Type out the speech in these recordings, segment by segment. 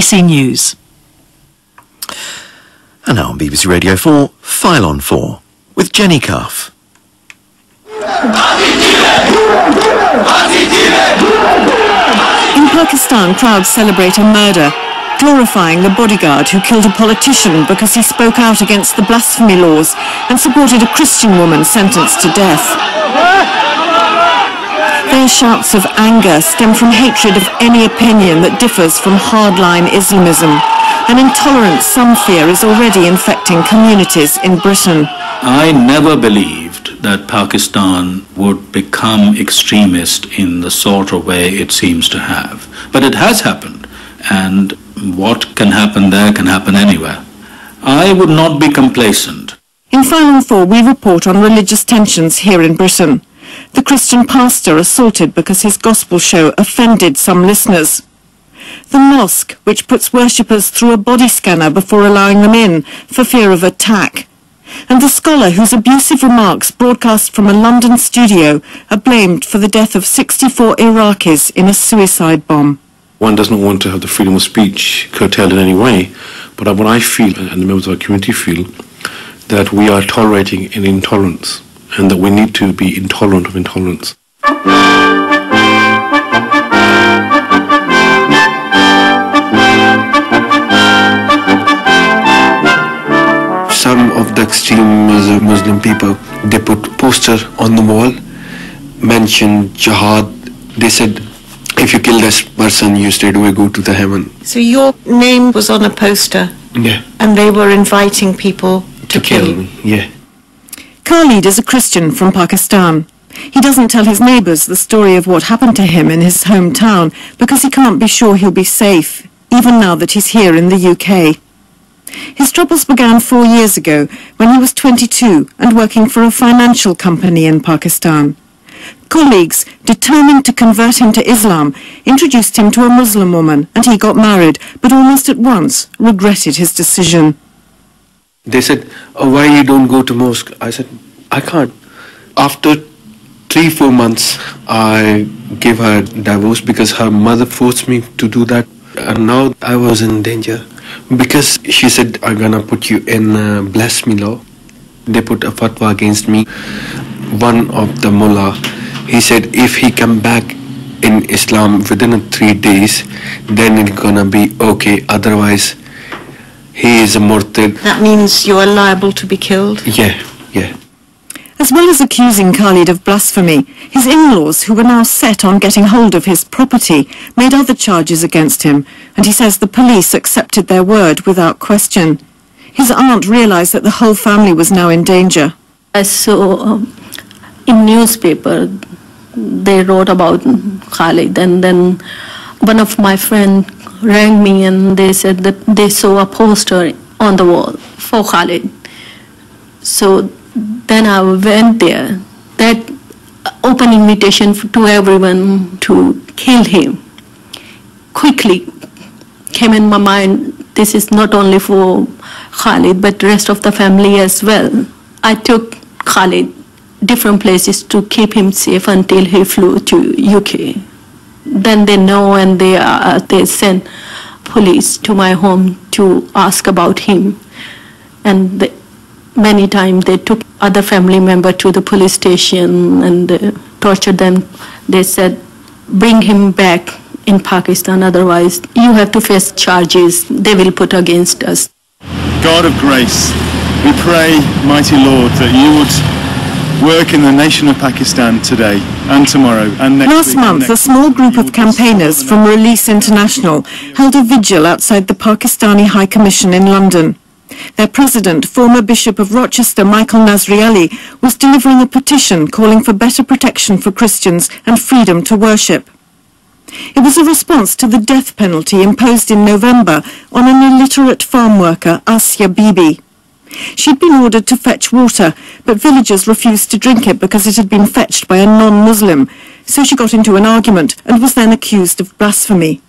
BBC News. And now on BBC Radio 4, File on 4, with Jenny Cuff. In Pakistan, crowds celebrate a murder, glorifying the bodyguard who killed a politician because he spoke out against the blasphemy laws and supported a Christian woman sentenced to death. Their shouts of anger stem from hatred of any opinion that differs from hardline Islamism, an intolerance some fear is already infecting communities in Britain. I never believed that Pakistan would become extremist in the sort of way it seems to have. But it has happened, and what can happen there can happen anywhere. I would not be complacent. In File on 4, we report on religious tensions here in Britain. The Christian pastor assaulted because his gospel show offended some listeners. The mosque, which puts worshippers through a body scanner before allowing them in for fear of attack. And the scholar whose abusive remarks broadcast from a London studio are blamed for the death of 64 Iraqis in a suicide bomb. One does not want to have the freedom of speech curtailed in any way, but what I feel, and the members of our community feel, that we are tolerating an intolerance, and that we need to be intolerant of intolerance. Some of the extreme Muslim people, they put poster on the wall, mention jihad. They said, if you kill this person, you straight away go to the heaven. So your name was on a poster? Yeah. And they were inviting people to kill you? Me, yeah. Khalid is a Christian from Pakistan. He doesn't tell his neighbours the story of what happened to him in his hometown because he can't be sure he'll be safe, even now that he's here in the UK. His troubles began 4 years ago when he was 22 and working for a financial company in Pakistan. Colleagues, determined to convert him to Islam, introduced him to a Muslim woman and he got married, but almost at once regretted his decision. They said, oh, why you don't go to mosque? I said, I can't. After 3-4 months, I gave her divorce because her mother forced me to do that. And now I was in danger because she said, I'm gonna put you in blasphemy law. They put a fatwa against me. One of the mullah, he said, if he come back in Islam within 3 days, then it's gonna be okay. Otherwise, he is a murtad. That means you are liable to be killed? Yeah. As well as accusing Khalid of blasphemy, his in-laws, who were now set on getting hold of his property, made other charges against him, and he says the police accepted their word without question. His aunt realised that the whole family was now in danger. I saw in newspaper, they wrote about Khalid, and then one of my friends rang me and they said that they saw a poster on the wall for Khalid. So then I went there. That open invitation to everyone to kill him quickly came in my mind. This is not only for Khalid but the rest of the family as well. I took Khalid different places to keep him safe until he flew to UK. Then they know and they sent police to my home to ask about him. And many times they took other family members to the police station and tortured them. They said, bring him back in Pakistan, otherwise you have to face charges they will put against us. God of grace, we pray, mighty Lord, that you would work in the nation of Pakistan today and tomorrow and next Last week. month, a small group of campaigners from Release International held a vigil outside the Pakistani High Commission in London. Their president, former Bishop of Rochester, Michael Nasri Ali, was delivering a petition calling for better protection for Christians and freedom to worship. It was a response to the death penalty imposed in November on an illiterate farm worker, Asya Bibi. She'd been ordered to fetch water, but villagers refused to drink it because it had been fetched by a non-Muslim, so she got into an argument and was then accused of blasphemy.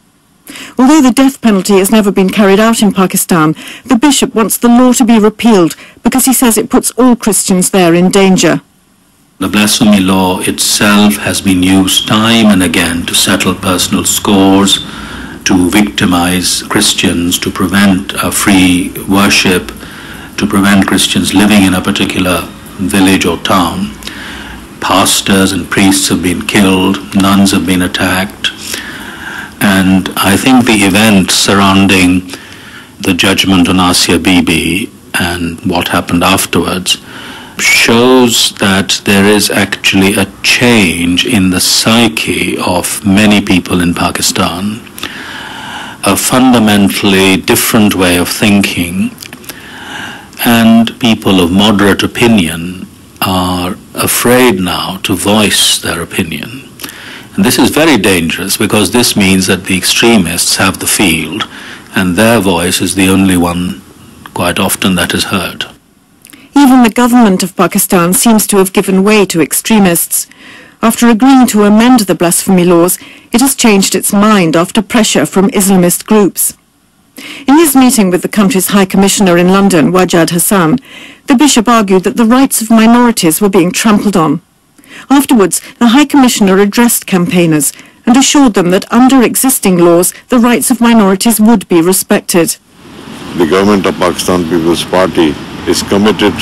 Although the death penalty has never been carried out in Pakistan, the bishop wants the law to be repealed because he says it puts all Christians there in danger. The blasphemy law itself has been used time and again to settle personal scores to victimize Christians, to prevent free worship, to prevent Christians living in a particular village or town. Pastors and priests have been killed, nuns have been attacked, and I think the events surrounding the judgment on Asia Bibi and what happened afterwards shows that there is actually a change in the psyche of many people in Pakistan, a fundamentally different way of thinking, and people of moderate opinion are afraid now to voice their opinion. And this is very dangerous because this means that the extremists have the field and their voice is the only one quite often that is heard. Even the government of Pakistan seems to have given way to extremists. After agreeing to amend the blasphemy laws, it has changed its mind after pressure from Islamist groups. In his meeting with the country's High Commissioner in London, Wajad Hassan, the bishop argued that the rights of minorities were being trampled on. Afterwards, the High Commissioner addressed campaigners and assured them that under existing laws, the rights of minorities would be respected. The government of Pakistan People's Party is committed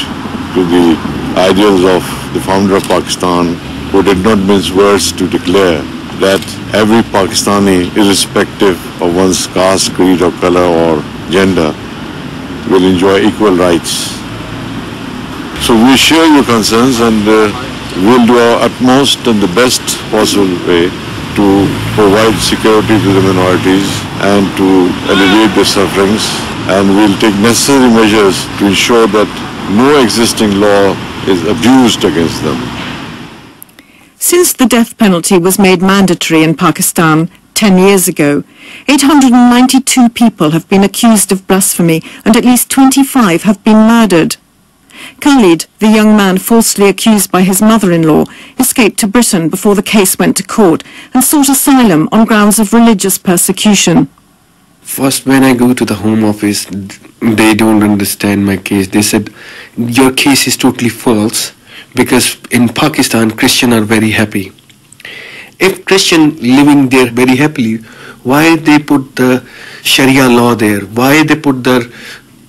to the ideals of the founder of Pakistan, who did not mince words to declare that every Pakistani, irrespective of one's caste, creed or color or gender, will enjoy equal rights. So we share your concerns and we'll do our utmost and the best possible way to provide security to the minorities and to alleviate their sufferings, and we'll take necessary measures to ensure that no existing law is abused against them. Since the death penalty was made mandatory in Pakistan 10 years ago, 892 people have been accused of blasphemy and at least 25 have been murdered. Khalid, the young man falsely accused by his mother-in-law, escaped to Britain before the case went to court and sought asylum on grounds of religious persecution. First, when I go to the Home Office, they don't understand my case. They said, your case is totally false because in Pakistan, Christians are very happy. If Christians living there very happily, why they put the Sharia law there? Why they put the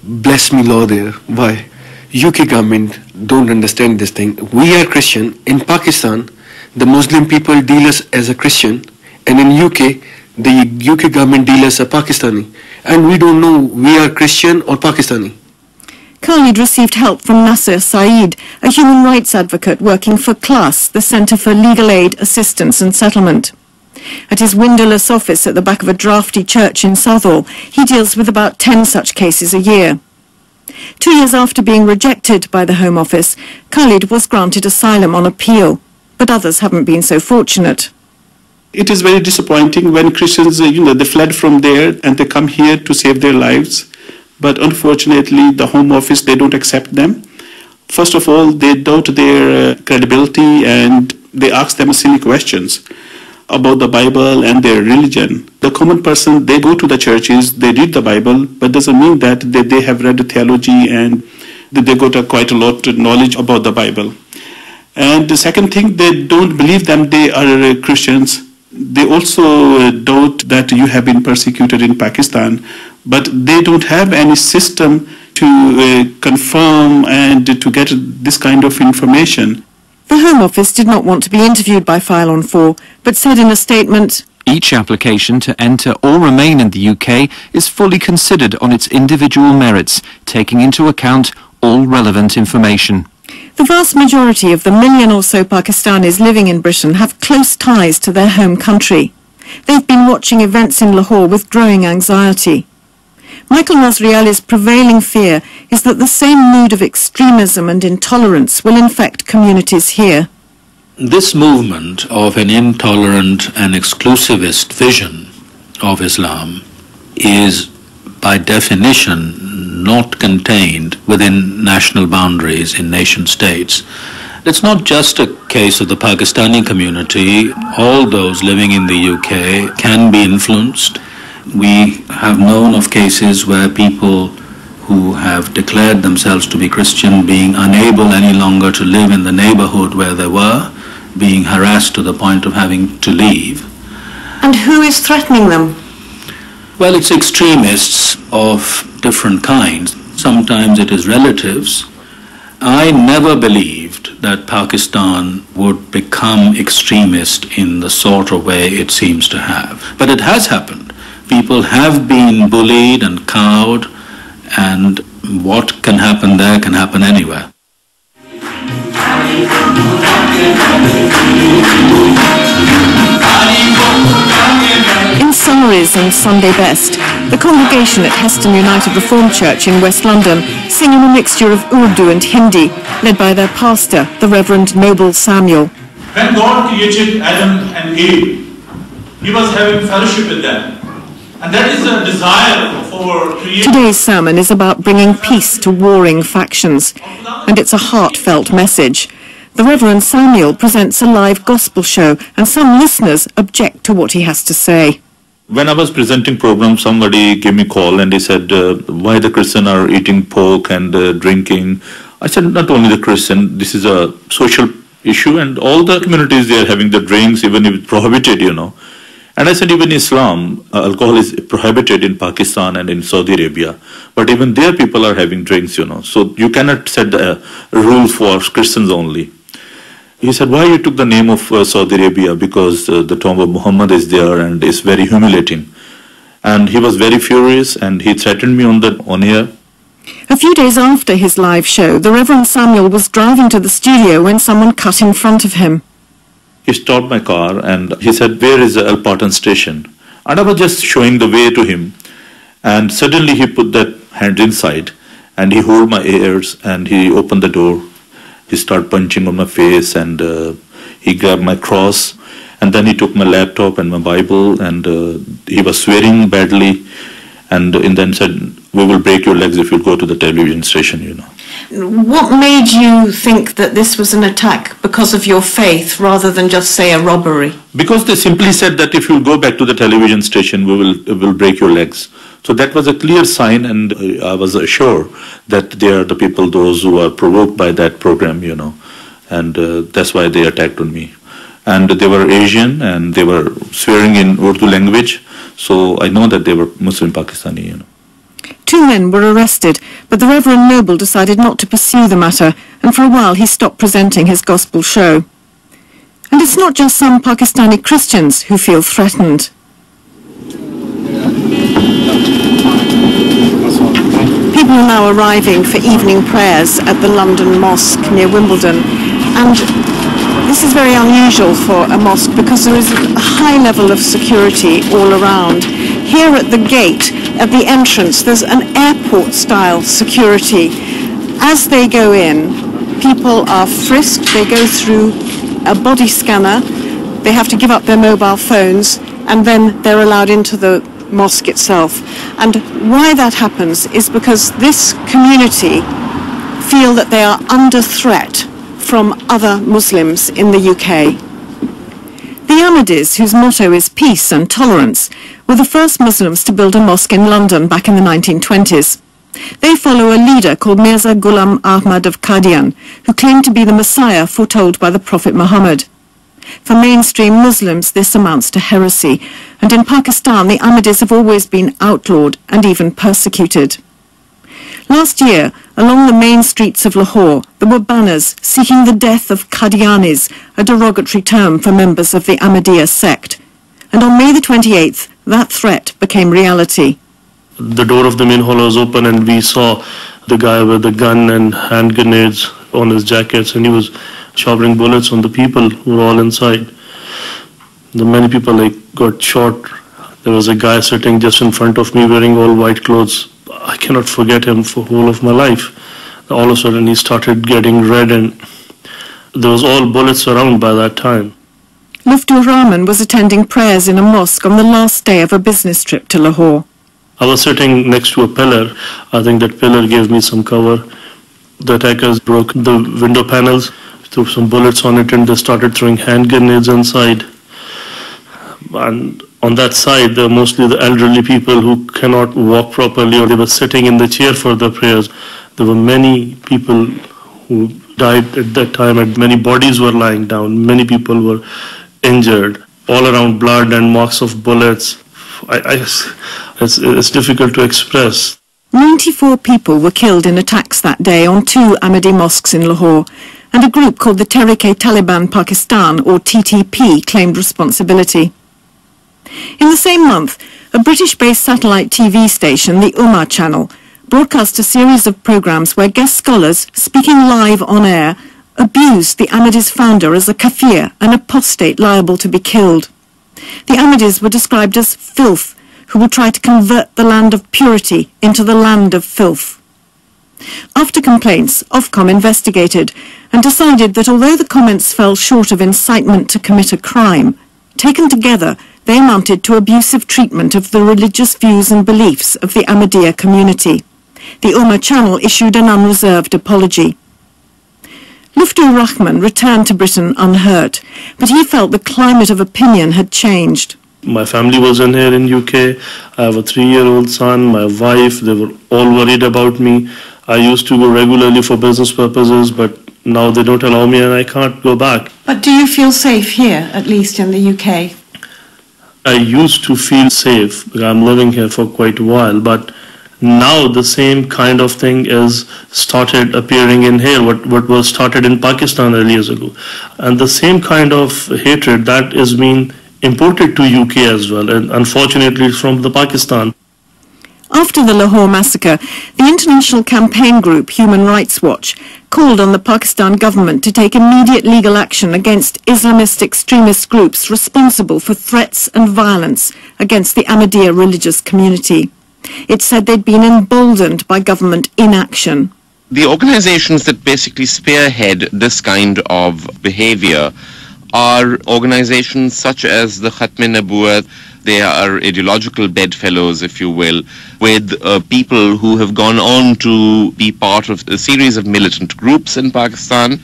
blasphemy law there? Why? UK government don't understand this thing. We are Christian. In Pakistan, the Muslim people deal us as a Christian, and in UK, the UK government deal us as a Pakistani. And we don't know we are Christian or Pakistani. Khalid received help from Nasser Saeed, a human rights advocate working for CLASS, the Centre for Legal Aid, Assistance and Settlement. At his windowless office at the back of a drafty church in Southall, he deals with about 10 such cases a year. 2 years after being rejected by the Home Office, Khalid was granted asylum on appeal, but others haven't been so fortunate. It is very disappointing when Christians, they fled from there and they come here to save their lives. But unfortunately, the Home Office, they don't accept them. First of all, they doubt their credibility and they ask them silly questions about the Bible and their religion. The common person, they go to the churches, they read the Bible, but doesn't mean that they have read the theology and that they got quite a lot of knowledge about the Bible. And the second thing, they don't believe them they are Christians. They also doubt that you have been persecuted in Pakistan, but they don't have any system to confirm and to get this kind of information. The Home Office did not want to be interviewed by File on 4, but said in a statement, "Each application to enter or remain in the UK is fully considered on its individual merits, taking into account all relevant information." The vast majority of the million or so Pakistanis living in Britain have close ties to their home country. They've been watching events in Lahore with growing anxiety. Michael Nasri Ali's prevailing fear is that the same mood of extremism and intolerance will infect communities here. This movement of an intolerant and exclusivist vision of Islam is by definition not contained within national boundaries in nation states. It's not just a case of the Pakistani community. All those living in the UK can be influenced. We have known of cases where people who have declared themselves to be Christian being unable any longer to live in the neighborhood where they were, being harassed to the point of having to leave. And who is threatening them? Well, it's extremists of different kinds. Sometimes it is relatives. I never believed that Pakistan would become extremist in the sort of way it seems to have. But it has happened. People have been bullied and cowed, and what can happen there can happen anywhere. In Summaries and Sunday Best, the congregation at Heston United Reformed Church in West London sing in a mixture of Urdu and Hindi, led by their pastor, the Reverend Noble Samuel. When God created Adam and Eve, He was having fellowship with them. And that is a desire for creating. Today's sermon is about bringing peace to warring factions, and it's a heartfelt message. The Reverend Samuel presents a live gospel show, and some listeners object to what he has to say. When I was presenting program, somebody gave me a call and he said, why the Christians are eating pork and drinking. I said, not only the Christian, this is a social issue, and all the communities, they are having the drinks, even if it's prohibited, you know. And I said, even Islam, alcohol is prohibited in Pakistan and in Saudi Arabia. But even there people are having drinks, you know. So you cannot set the rule for Christians only. He said, why you took the name of Saudi Arabia? Because the tomb of Muhammad is there and it's very humiliating. And he was very furious and he threatened me on air. A few days after his live show, the Reverend Samuel was driving to the studio when someone cut in front of him. He stopped my car and he said, where is the Alparton station? And I was just showing the way to him. And suddenly he put that hand inside and he held my ears and he opened the door. He started punching on my face and he grabbed my cross, and then he took my laptop and my Bible, and he was swearing badly, and then said, we will break your legs if you go to the television station, you know. What made you think that this was an attack because of your faith rather than just, say, a robbery? Because they simply said that if you go back to the television station, we will break your legs. So that was a clear sign, and I was sure that they are the people, those who are provoked by that program, you know, and that's why they attacked on me. And they were Asian, and they were swearing in Urdu language, so I know that they were Muslim Pakistani, you know. 2 men were arrested, but the Reverend Noble decided not to pursue the matter, and for a while he stopped presenting his gospel show. And it's not just some Pakistani Christians who feel threatened. People are now arriving for evening prayers at the London Mosque near Wimbledon, and this is very unusual for a mosque because there is a high level of security all around. Here at the gate, at the entrance, there's an airport-style security. As they go in, people are frisked, they go through a body scanner, they have to give up their mobile phones, and then they're allowed into the mosque itself. And why that happens is because this community feel that they are under threat from other Muslims in the UK. The Ahmadis, whose motto is peace and tolerance, were the first Muslims to build a mosque in London back in the 1920s. They follow a leader called Mirza Ghulam Ahmad of Qadian, who claimed to be the Messiah foretold by the Prophet Muhammad. For mainstream Muslims, this amounts to heresy, and in Pakistan the Ahmadis have always been outlawed and even persecuted. Last year, along the main streets of Lahore, there were banners seeking the death of Qadianis, a derogatory term for members of the Ahmadiyya sect. And on May the 28th, that threat became reality. The door of the main hall was open and we saw the guy with a gun and hand grenades on his jackets, and he was showering bullets on the people who were all inside. The many people got shot. There was a guy sitting just in front of me wearing all white clothes. I cannot forget him for the whole of my life. All of a sudden he started getting red and there was all bullets around by that time. Luftur Rahman was attending prayers in a mosque on the last day of a business trip to Lahore. I was sitting next to a pillar. I think that pillar gave me some cover. The attackers broke the window panels, threw some bullets on it, and they started throwing hand grenades inside. And on that side, there were mostly the elderly people who cannot walk properly, or they were sitting in the chair for the prayers. There were many people who died at that time, and many bodies were lying down. Many people were injured, all around blood and marks of bullets. I It's difficult to express. 94 people were killed in attacks that day on 2 Ahmadi mosques in Lahore, and a group called the Tehreek-e-Taliban Pakistan, or TTP, claimed responsibility. In the same month, a British-based satellite TV station, the Ummah Channel, broadcast a series of programs where guest scholars, speaking live on air, abused the Ahmadis' founder as a kafir, an apostate liable to be killed. The Ahmadis were described as filth, who would try to convert the land of purity into the land of filth. After complaints, Ofcom investigated and decided that although the comments fell short of incitement to commit a crime, taken together they amounted to abusive treatment of the religious views and beliefs of the Ahmadiyya community. The Ummah Channel issued an unreserved apology. Luftur Rahman returned to Britain unhurt, but he felt the climate of opinion had changed. My family wasn't here in UK. I have a 3-year-old son, my wife, they were all worried about me. I used to go regularly for business purposes, but now they don't allow me and I can't go back. But do you feel safe here, at least in the UK? I used to feel safe because I'm living here for quite a while, but now the same kind of thing is started appearing in here, what was started in Pakistan early years ago. And the same kind of hatred that is being imported to UK as well, and unfortunately from the Pakistan. After the Lahore massacre, the international campaign group Human Rights Watch called on the Pakistan government to take immediate legal action against Islamist extremist groups responsible for threats and violence against the Ahmadiyya religious community. It said they'd been emboldened by government inaction. The organizations that basically spearhead this kind of behavior are organizations such as the Khatm-e-Nabuwat. They are ideological bedfellows, if you will, with people who have gone on to be part of a series of militant groups in Pakistan.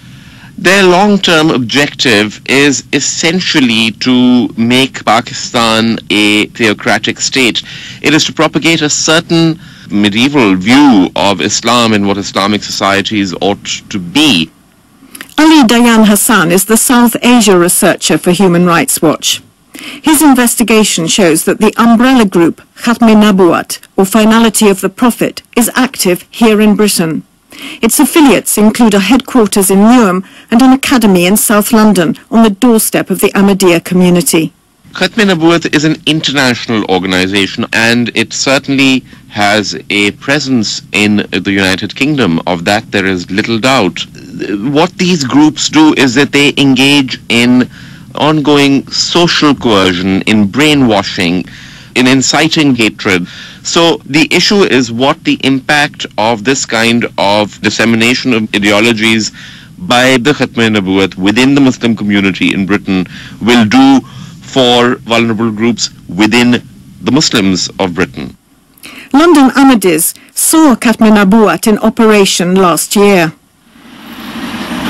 Their long-term objective is essentially to make Pakistan a theocratic state. It is to propagate a certain medieval view of Islam and what Islamic societies ought to be. Ali Dayan Hassan is the South Asia researcher for Human Rights Watch. His investigation shows that the umbrella group Khatm-e-Nabuwat, or Finality of the Prophet, is active here in Britain. Its affiliates include a headquarters in Newham and an academy in South London on the doorstep of the Ahmadiyya community. Khatm-e-Nabuwat is an international organization and it certainly has a presence in the United Kingdom. Of that there is little doubt. What these groups do is that they engage in ongoing social coercion, in brainwashing, in inciting hatred. So the issue is what the impact of this kind of dissemination of ideologies by the Khatm-e-Nabuwat within the Muslim community in Britain will do for vulnerable groups within the Muslims of Britain. London Ahmadis saw Khatm-e-Nabuwat in operation last year.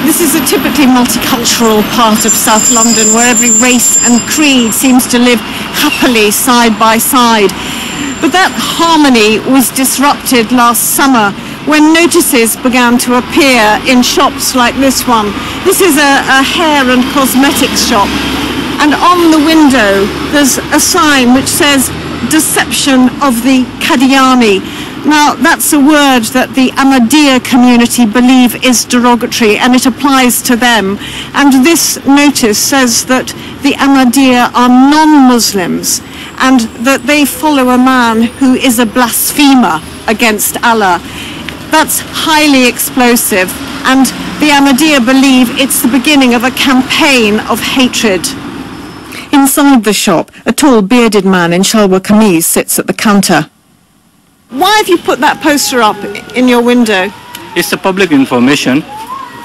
This is a typically multicultural part of South London where every race and creed seems to live happily side by side. But that harmony was disrupted last summer when notices began to appear in shops like this one. This is a hair and cosmetics shop, and on the window there's a sign which says "Deception of the Qadiani." Now that's a word that the Ahmadiyya community believe is derogatory and it applies to them. And this notice says that the Ahmadiyya are non-Muslims and that they follow a man who is a blasphemer against Allah. That's highly explosive, and the Ahmadiyya believe it's the beginning of a campaign of hatred. Inside the shop, a tall bearded man in shalwar kameez sits at the counter. Why have you put that poster up in your window? It's a public information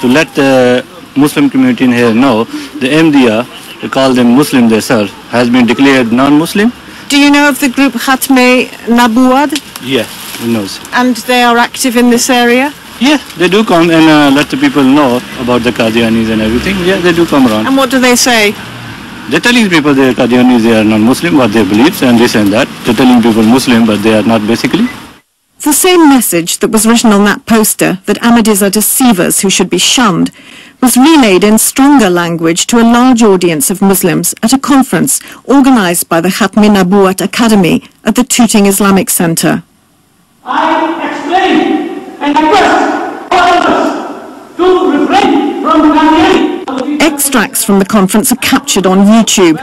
to let the Muslim community in here know the Ahmadiyya, they call them Muslim themselves, has been declared non-Muslim. Do you know of the group Khatm-e-Nabuwat? Yeah, he knows. And they are active in this area? Yeah, they do come and let the people know about the Qadianis and everything. Yeah, they do come around. And what do they say? They're telling people they're Qadianis, they are non-Muslim, what they believe, and this and that. They're telling people Muslim, but they are not basically. The same message that was written on that poster, that Ahmadis are deceivers who should be shunned, was relayed in stronger language to a large audience of Muslims at a conference organised by the Khatmi Nabuwat Academy at the Tooting Islamic Centre. I explain and request all of us to refrain from Qadiani. Extracts from the conference are captured on YouTube.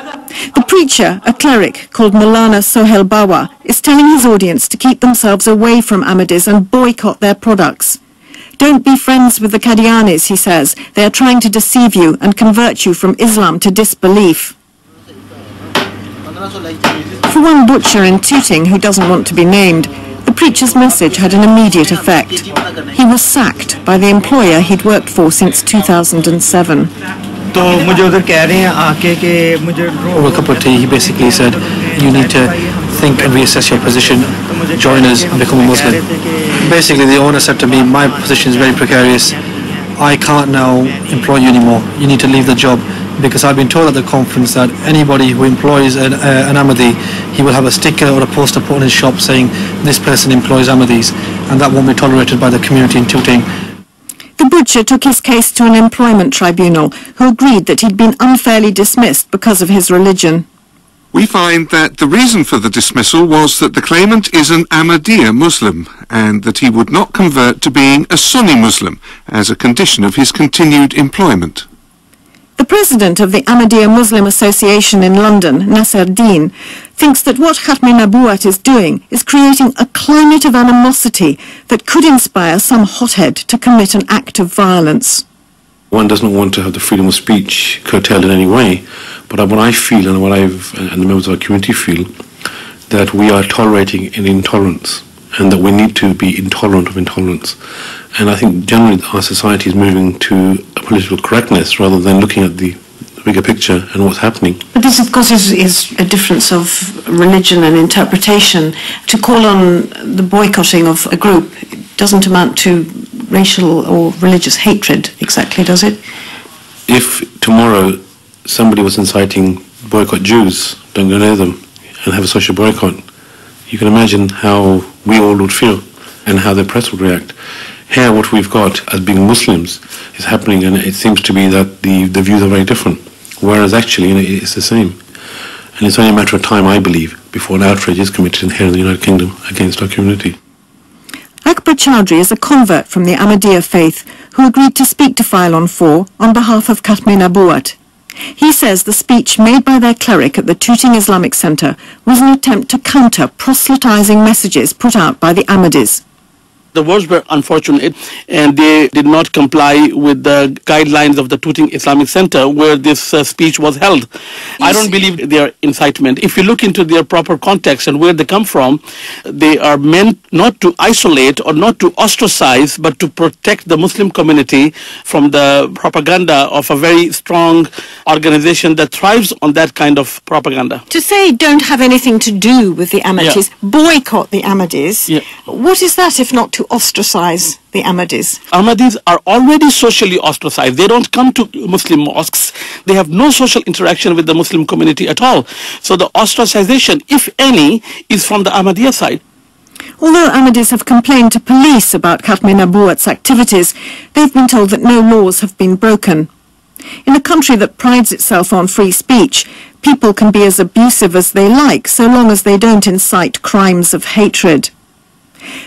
The preacher, a cleric called Maulana Sohail Bawa, is telling his audience to keep themselves away from Ahmadis and boycott their products. Don't be friends with the Qadianis, he says. They are trying to deceive you and convert you from Islam to disbelief. For one butcher in Tooting who doesn't want to be named, the preacher's message had an immediate effect. He was sacked by the employer he'd worked for since 2007. Over a cup of tea, he basically said, you need to think and reassess your position, join us and become a Muslim. Basically, the owner said to me, my position is very precarious. I can't now employ you anymore. You need to leave the job, because I've been told at the conference that anybody who employs an Ahmadi, he will have a sticker or a poster put on his shop saying this person employs Ahmadis, and that won't be tolerated by the community in Tooting. The butcher took his case to an employment tribunal, who agreed that he'd been unfairly dismissed because of his religion. We find that the reason for the dismissal was that the claimant is an Ahmadiyya Muslim and that he would not convert to being a Sunni Muslim as a condition of his continued employment. The president of the Ahmadiyya Muslim Association in London, Nasser Deen, thinks that what Khatmi Nabuwat is doing is creating a climate of animosity that could inspire some hothead to commit an act of violence. One does not want to have the freedom of speech curtailed in any way, but what I feel and what and the members of our community feel, that we are tolerating an intolerance and that we need to be intolerant of intolerance. And I think generally our society is moving to a political correctness rather than looking at the bigger picture and what's happening. But this, of course, is a difference of religion and interpretation. To call on the boycotting of a group doesn't amount to racial or religious hatred exactly, does it? If tomorrow somebody was inciting boycott Jews, don't go near them, and have a social boycott, you can imagine how we all would feel and how the press would react. Here what we've got as being Muslims is happening, and it seems to be that the views are very different, whereas actually it's the same. And it's only a matter of time, I believe, before an outrage is committed here in the United Kingdom against our community. Akbar Chowdhury is a convert from the Ahmadiyya faith who agreed to speak to File on 4 on behalf of Khatmi Nabuwat. He says the speech made by their cleric at the Tooting Islamic Centre was an attempt to counter proselytizing messages put out by the Ahmadis. The words were unfortunate and they did not comply with the guidelines of the Tooting Islamic Centre where this speech was held. I don't believe they are incitement. If you look into their proper context and where they come from, they are meant not to isolate or not to ostracize, but to protect the Muslim community from the propaganda of a very strong organization that thrives on that kind of propaganda. To say don't have anything to do with the Ahmadis, boycott the Ahmadis, what is that if not to ostracize the Ahmadis? Ahmadis are already socially ostracized. They don't come to Muslim mosques. They have no social interaction with the Muslim community at all. So the ostracization, if any, is from the Ahmadiyya side. Although Ahmadis have complained to police about Khatmi Nabuwat's activities, they've been told that no laws have been broken. In a country that prides itself on free speech, people can be as abusive as they like so long as they don't incite crimes of hatred.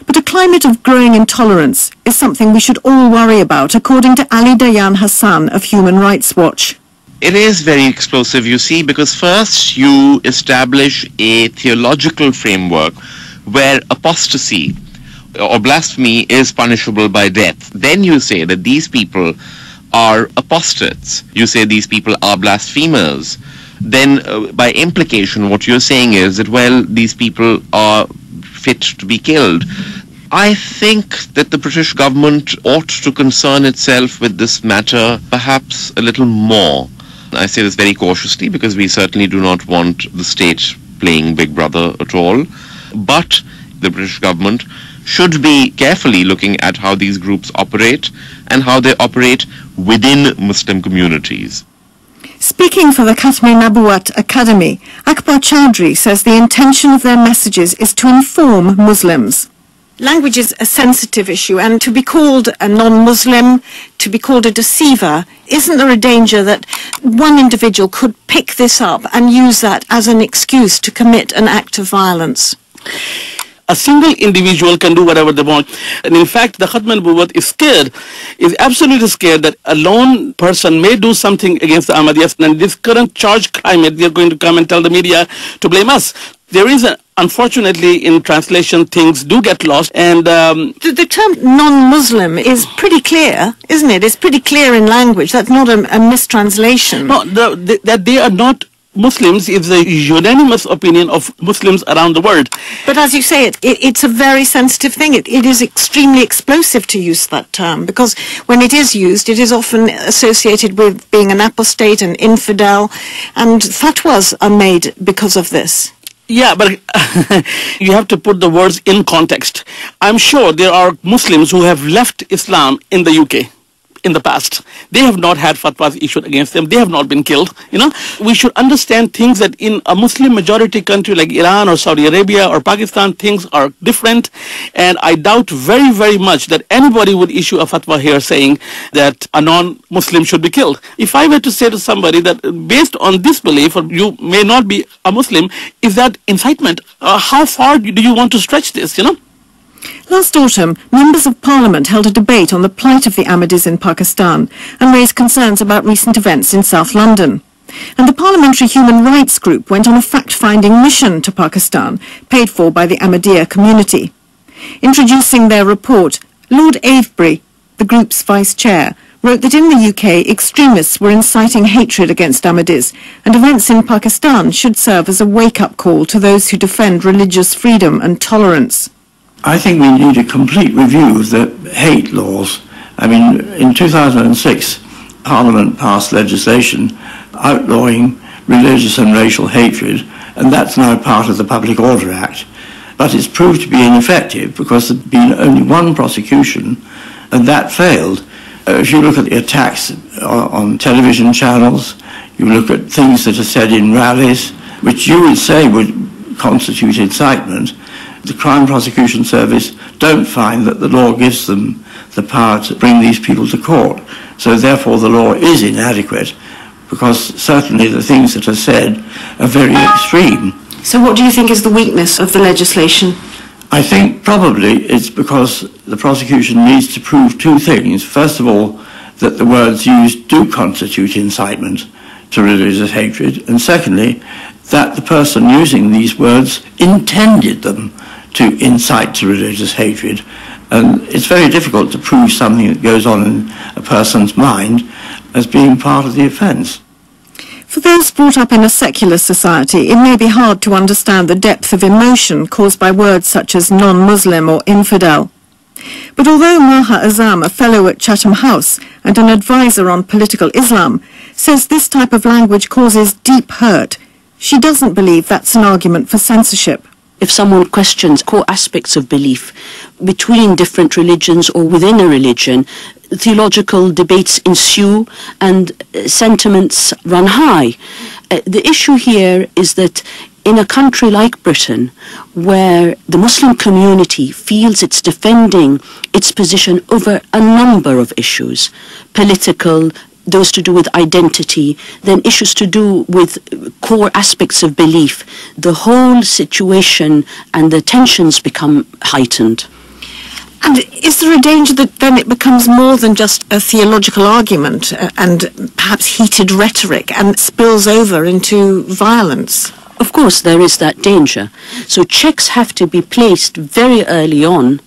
But a climate of growing intolerance is something we should all worry about, according to Ali Dayan Hassan of Human Rights Watch. It is very explosive, you see, because first you establish a theological framework where apostasy or blasphemy is punishable by death. Then you say that these people are apostates. You say these people are blasphemers. Then by implication what you're saying is that, well, these people are fit to be killed. I think that the British government ought to concern itself with this matter perhaps a little more. I say this very cautiously because we certainly do not want the state playing Big Brother at all. But the British government should be carefully looking at how these groups operate and how they operate within Muslim communities. Speaking for the Khatmi Nabuwat Academy, Akbar Chowdhury says the intention of their messages is to inform Muslims. Language is a sensitive issue, and to be called a non-Muslim, to be called a deceiver, isn't there a danger that one individual could pick this up and use that as an excuse to commit an act of violence? A single individual can do whatever they want. And in fact, the Khatm al-Nubuwwat is absolutely scared that a lone person may do something against the Ahmadiyyas. And in this current charged climate, they're going to come and tell the media to blame us. There is, unfortunately, in translation, things do get lost. And the term non-Muslim is pretty clear, isn't it? It's pretty clear in language. That's not a mistranslation. No, that they are not Muslims is the unanimous opinion of Muslims around the world. But as you say, it's a very sensitive thing. It is extremely explosive to use that term, because when it is used, it is often associated with being an apostate, an infidel, and fatwas are made because of this. Yeah, but you have to put the words in context. I'm sure there are Muslims who have left Islam in the UK in the past. They have not had fatwas issued against them. They have not been killed. You know, we should understand things that in a Muslim majority country like Iran or Saudi Arabia or Pakistan, things are different. And I doubt very, very much that anybody would issue a fatwa here saying that a non-Muslim should be killed. If I were to say to somebody that based on this belief, or you may not be a Muslim, is that incitement? How far do you want to stretch this, you know? Last autumn, members of Parliament held a debate on the plight of the Ahmadis in Pakistan and raised concerns about recent events in South London. And the Parliamentary Human Rights Group went on a fact-finding mission to Pakistan, paid for by the Ahmadiyya community. Introducing their report, Lord Avebury, the group's vice-chair, wrote that in the UK, extremists were inciting hatred against Ahmadis, and events in Pakistan should serve as a wake-up call to those who defend religious freedom and tolerance. I think we need a complete review of the hate laws. I mean, in 2006, Parliament passed legislation outlawing religious and racial hatred, and that's now part of the Public Order Act. But it's proved to be ineffective because there's been only one prosecution, and that failed. If you look at the attacks on television channels, you look at things that are said in rallies, which you would say would constitute incitement, the Crime Prosecution Service don't find that the law gives them the power to bring these people to court. So therefore the law is inadequate, because certainly the things that are said are very extreme. So what do you think is the weakness of the legislation? I think probably it's because the prosecution needs to prove two things. First of all, that the words used do constitute incitement to religious hatred, and secondly, that the person using these words intended them to incite to religious hatred. And it's very difficult to prove something that goes on in a person's mind as being part of the offence. For those brought up in a secular society, it may be hard to understand the depth of emotion caused by words such as non-Muslim or infidel. But although Maha Azam, a fellow at Chatham House and an advisor on political Islam, says this type of language causes deep hurt, she doesn't believe that's an argument for censorship. If someone questions core aspects of belief between different religions or within a religion, theological debates ensue and sentiments run high. The issue here is that in a country like Britain, where the Muslim community feels it's defending its position over a number of issues, political, those to do with identity, then issues to do with core aspects of belief, the whole situation and the tensions become heightened. And is there a danger that then it becomes more than just a theological argument and perhaps heated rhetoric and spills over into violence? Of course, there is that danger. So checks have to be placed very early on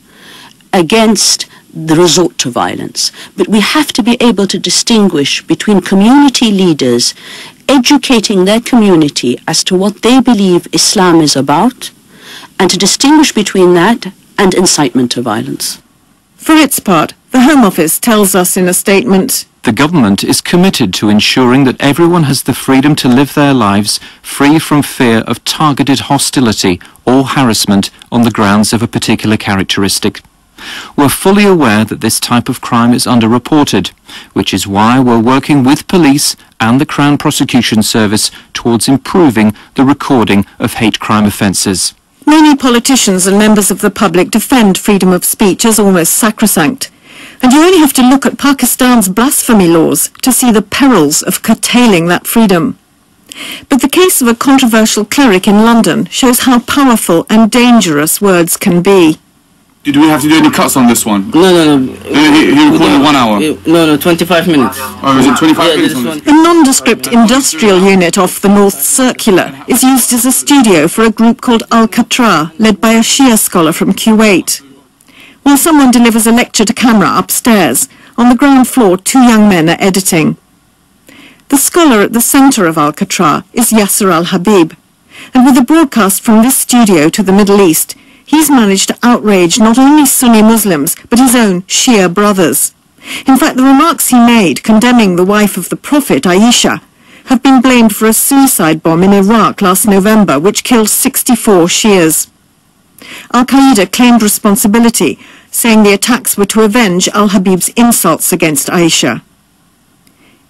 against the resort to violence. But we have to be able to distinguish between community leaders educating their community as to what they believe Islam is about, and to distinguish between that and incitement to violence. For its part, the Home Office tells us in a statement, the government is committed to ensuring that everyone has the freedom to live their lives free from fear of targeted hostility or harassment on the grounds of a particular characteristic. We're fully aware that this type of crime is underreported, which is why we're working with police and the Crown Prosecution Service towards improving the recording of hate crime offences. Many politicians and members of the public defend freedom of speech as almost sacrosanct. And you only have to look at Pakistan's blasphemy laws to see the perils of curtailing that freedom. But the case of a controversial cleric in London shows how powerful and dangerous words can be. Do we have to do any cuts on this one? No. He recorded 1 hour. No, 25 minutes. Oh, is it 25 minutes on this? A nondescript industrial unit off the North Circular is used as a studio for a group called Al-Qatra, led by a Shia scholar from Kuwait. While someone delivers a lecture to camera upstairs, on the ground floor 2 young men are editing. The scholar at the centre of Al-Qatra is Yasser Al-Habib, and with a broadcast from this studio to the Middle East, he's managed to outrage not only Sunni Muslims, but his own Shia brothers. In fact, the remarks he made condemning the wife of the Prophet, Aisha, have been blamed for a suicide bomb in Iraq last November, which killed 64 Shias. Al-Qaeda claimed responsibility, saying the attacks were to avenge Al-Habib's insults against Aisha.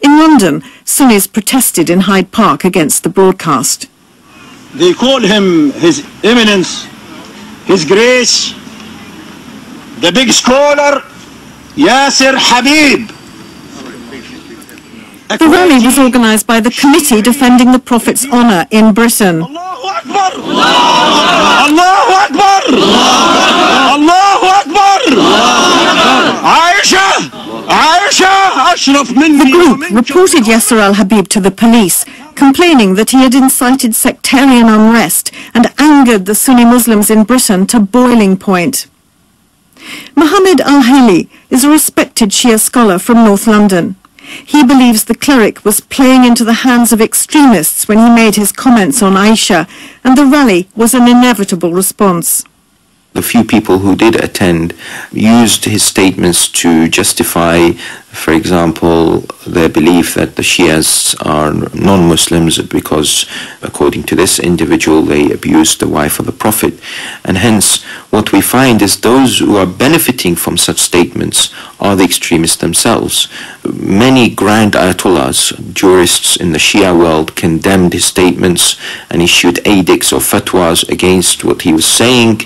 In London, Sunnis protested in Hyde Park against the broadcast. They call him His Eminence, His Grace, the big scholar, Yasser Habib. The rally was organised by the committee defending the Prophet's honour in Britain. Allahu Akbar! Allahu Akbar! Allahu Akbar! Aisha! Aisha! Ashraf minni. The group reported Yasser Al-Habib to the police, complaining that he had incited sectarian unrest and angered the Sunni Muslims in Britain to boiling point. Mohammed Al-Hili is a respected Shia scholar from North London. He believes the cleric was playing into the hands of extremists when he made his comments on Aisha, and the rally was an inevitable response. The few people who did attend used his statements to justify, for example, their belief that the Shias are non-Muslims because, according to this individual, they abused the wife of the Prophet. And hence, what we find is those who are benefiting from such statements are the extremists themselves. Many grand ayatollahs, jurists in the Shia world, condemned his statements and issued edicts or fatwas against what he was saying.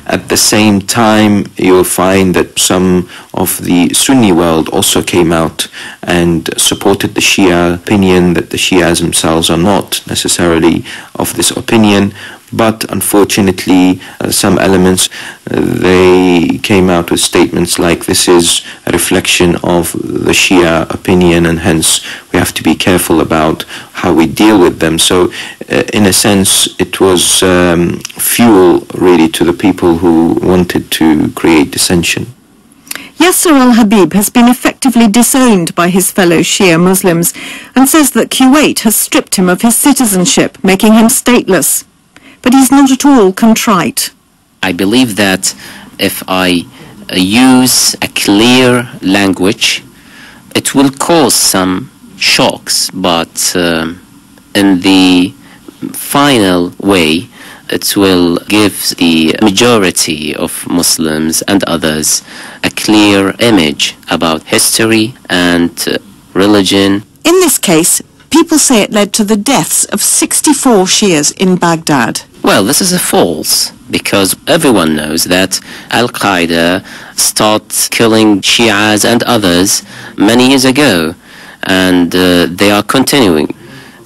At the same time, you'll find that some of the Sunni world also came out and supported the Shia opinion, that the Shias themselves are not necessarily of this opinion. But unfortunately, some elements, they came out with statements like this is a reflection of the Shia opinion and hence we have to be careful about how we deal with them. So in a sense, it was fuel really to the people who wanted to create dissension. Yasser Al-Habib has been effectively disowned by his fellow Shia Muslims and says that Kuwait has stripped him of his citizenship, making him stateless. But he's not at all contrite. I believe that if I use a clear language, it will cause some shocks, but in the final way, it will give the majority of Muslims and others a clear image about history and religion. In this case, people say it led to the deaths of 64 Shias in Baghdad. Well, this is a false, because everyone knows that Al-Qaeda started killing Shias and others many years ago, and they are continuing.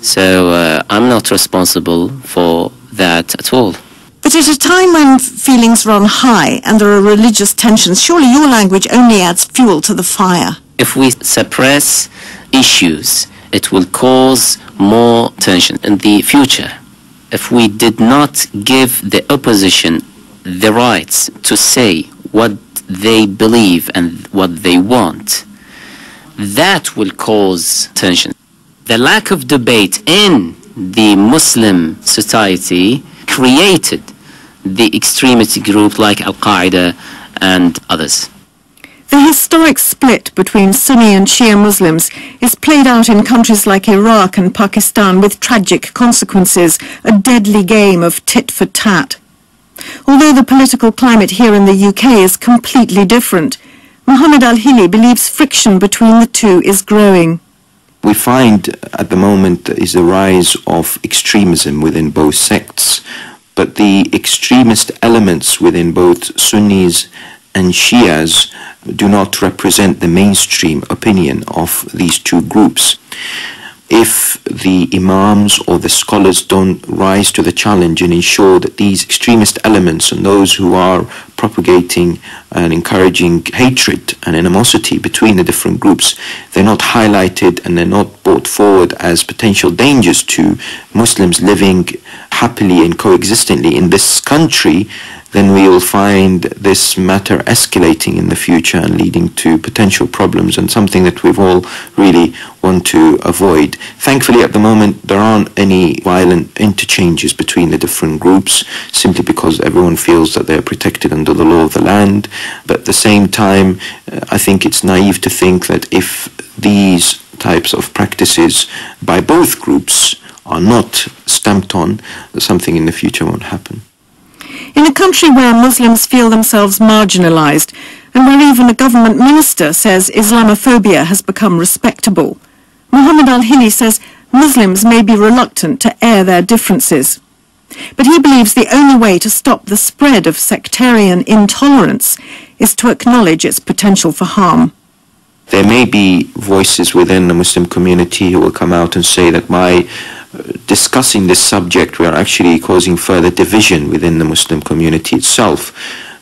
So I'm not responsible for that at all. But at a time when feelings run high and there are religious tensions, surely your language only adds fuel to the fire. If we suppress issues, it will cause more tension in the future. If we did not give the opposition the rights to say what they believe and what they want, that will cause tension. The lack of debate in the Muslim society created the extremist group like Al-Qaeda and others. The historic split between Sunni and Shia Muslims is played out in countries like Iraq and Pakistan with tragic consequences, a deadly game of tit for tat. Although the political climate here in the UK is completely different, Mohammed Al-Hili believes friction between the two is growing. We find at the moment is the rise of extremism within both sects, but the extremist elements within both Sunnis and Shias do not represent the mainstream opinion of these two groups. If the imams or the scholars don't rise to the challenge and ensure that these extremist elements and those who are propagating and encouraging hatred and animosity between the different groups, they're not highlighted and they're not brought forward as potential dangers to Muslims living happily and coexistently in this country, then we will find this matter escalating in the future and leading to potential problems, and something that we've all really want to avoid. Thankfully, at the moment, there aren't any violent interchanges between the different groups, simply because everyone feels that they're protected under the law of the land. But at the same time, I think it's naive to think that if these types of practices by both groups are not stamped on, something in the future won't happen. In a country where Muslims feel themselves marginalised and where even a government minister says Islamophobia has become respectable, Muhammad al-Hili says Muslims may be reluctant to air their differences. But he believes the only way to stop the spread of sectarian intolerance is to acknowledge its potential for harm. There may be voices within the Muslim community who will come out and say that by discussing this subject we are actually causing further division within the Muslim community itself.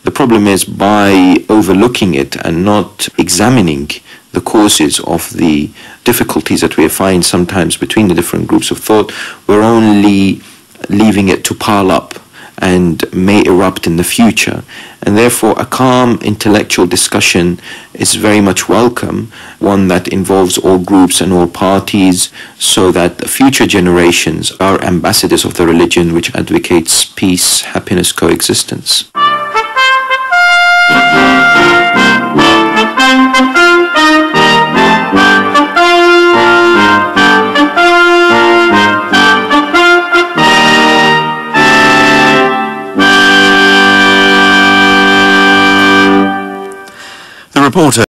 The problem is, by overlooking it and not examining the causes of the difficulties that we find sometimes between the different groups of thought, we're only leaving it to pile up and may erupt in the future. And therefore a calm intellectual discussion is very much welcome, one that involves all groups and all parties, so that future generations are ambassadors of the religion which advocates peace, happiness, coexistence. The reporter